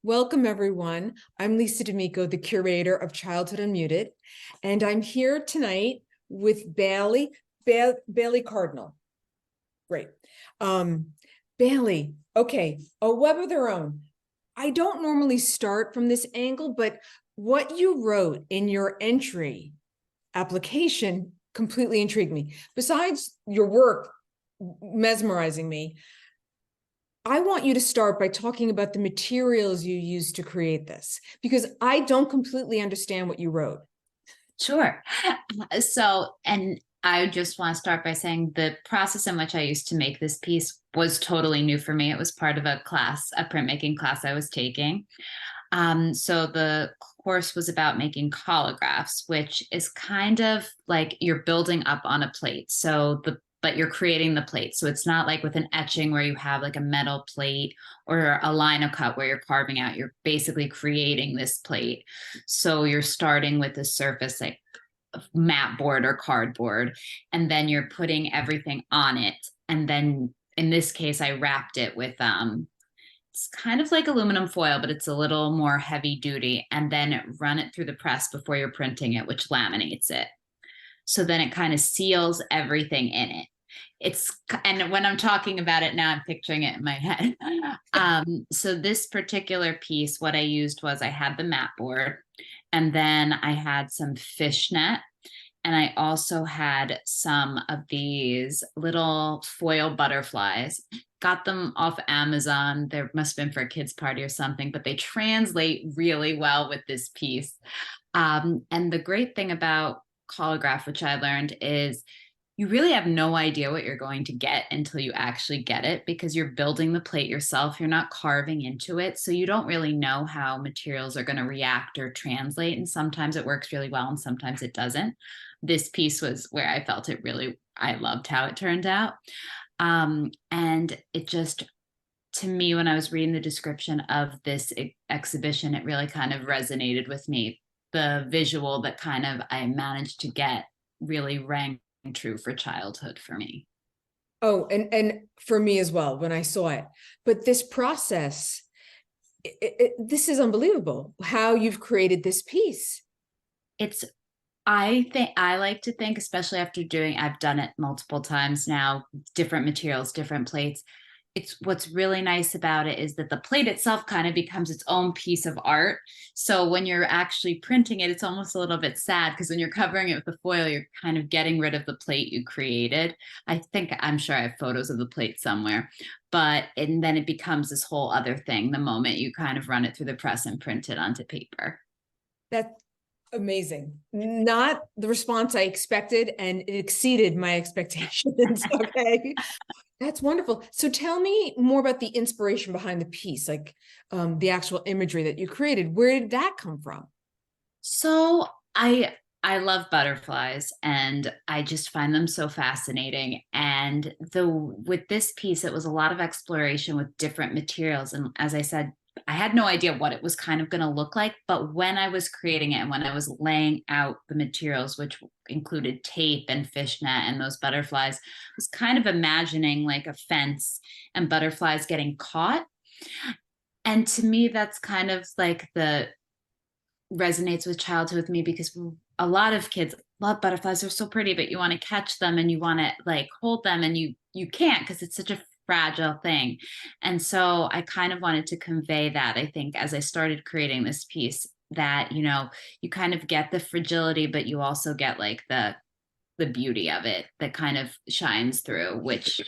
Welcome, everyone. I'm Lisa D'Amico, the curator of Childhood Unmuted, and I'm here tonight with Bailey Cardinal. Great. Bailey, okay, a web of their own. I don't normally start from this angle, but what you wrote in your entry application completely intrigued me. Besides your work mesmerizing me, I want you to start by talking about the materials you used to create this, because I don't completely understand what you wrote. Sure. And I just want to start by saying the process in which I used to make this piece was totally new for me. It was part of a class, a printmaking class I was taking. So the course was about making collagraphs, which is kind of like you're building up on a plate. But you're creating the plate. So it's not like with an etching where you have like a metal plate or a linocut where you're carving out. You're basically creating this plate. So you're starting with the surface like mat board or cardboard, and then you're putting everything on it. And then in this case, I wrapped it with it's kind of like aluminum foil, but it's a little more heavy duty, and then run it through the press before you're printing it, which laminates it. So then it kind of seals everything in it. And when I'm talking about it now, I'm picturing it in my head. So this particular piece, what I used was I had the mat board, and then I had some fishnet, and I also had some of these little foil butterflies. Got them off Amazon. There must have been for a kid's party or something, but they translate really well with this piece. And the great thing about collagraph, which I learned, is you really have no idea what you're going to get until you actually get it, because you're building the plate yourself. You're not carving into it. So you don't really know how materials are going to react or translate. And sometimes it works really well and sometimes it doesn't. This piece was where I felt I loved how it turned out. And it just, to me, when I was reading the description of this exhibition, it really kind of resonated with me. The visual that kind of I managed to get really rang true for childhood for me. Oh, and for me as well when I saw it. But this process, this is unbelievable how you've created this piece. I like to think, especially after I've done it multiple times now, different materials, different plates. What's really nice about it is that the plate itself kind of becomes its own piece of art. So when you're actually printing it, it's almost a little bit sad, because when you're covering it with the foil, you're kind of getting rid of the plate you created. I'm sure I have photos of the plate somewhere, and then it becomes this whole other thing the moment you kind of run it through the press and print it onto paper. That's amazing. Not the response I expected, and it exceeded my expectations. Okay. That's wonderful. So tell me more about the inspiration behind the piece, like the actual imagery that you created. Where did that come from? So I love butterflies, and I just find them so fascinating. And with this piece, it was a lot of exploration with different materials. And as I said, I had no idea what it was kind of going to look like. But when I was creating it and when I was laying out the materials, which included tape and fishnet and those butterflies, I was kind of imagining like a fence and butterflies getting caught. And to me, that's kind of like resonates with childhood with me, because a lot of kids love butterflies. They're so pretty, but you want to catch them and you want to like hold them, and you can't, because it's such a fragile thing. And so I kind of wanted to convey that, I think, as I started creating this piece, that you kind of get the fragility, but you also get like the beauty of it that kind of shines through, which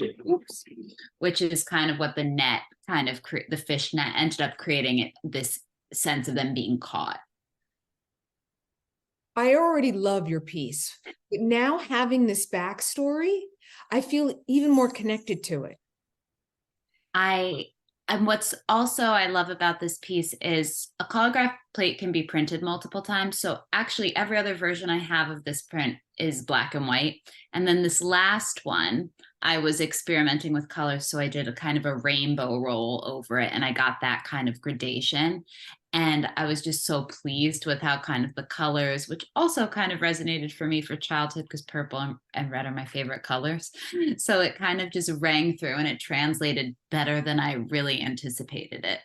is kind of what the net kind of the fish net ended up creating, this sense of them being caught. I already love your piece, but now having this backstory, I feel even more connected to it. And what's also I love about this piece is a collagraph plate can be printed multiple times. So actually every other version I have of this print is black and white. And then this last one, I was experimenting with colors. So I did a kind of a rainbow roll over it, and I got that kind of gradation. And I was just so pleased with how kind of the colors, which also kind of resonated for me for childhood, because purple and red are my favorite colors. So it kind of just rang through, and it translated better than I really anticipated it.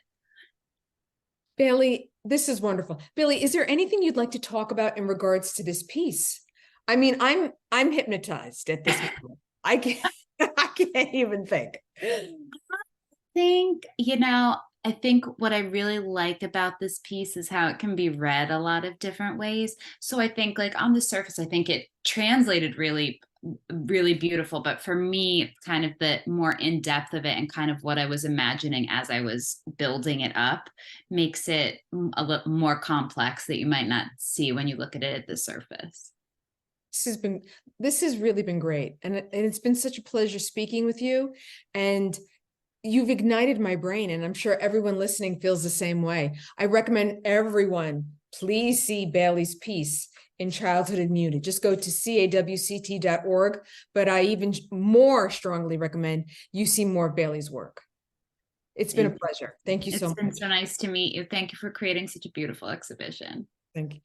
Bailey, this is wonderful. Bailey, is there anything you'd like to talk about in regards to this piece? I mean, I'm hypnotized at this moment. I can't I can't even think. Think, I think what I really like about this piece is how it can be read a lot of different ways. So I think like on the surface, I think it translated really, really beautiful. But for me, kind of the more in depth of it and kind of what I was imagining as I was building it up makes it a little more complex that you might not see when you look at it at the surface. This has really been great. And it's been such a pleasure speaking with you. And you've ignited my brain, and I'm sure everyone listening feels the same way. I recommend everyone, please see Bailey's piece in Childhood and Muted. Just go to cawct.org, but I even more strongly recommend you see more of Bailey's work. It's been a pleasure. Thank you so It's been much. so nice to meet you. Thank you for creating such a beautiful exhibition. Thank you.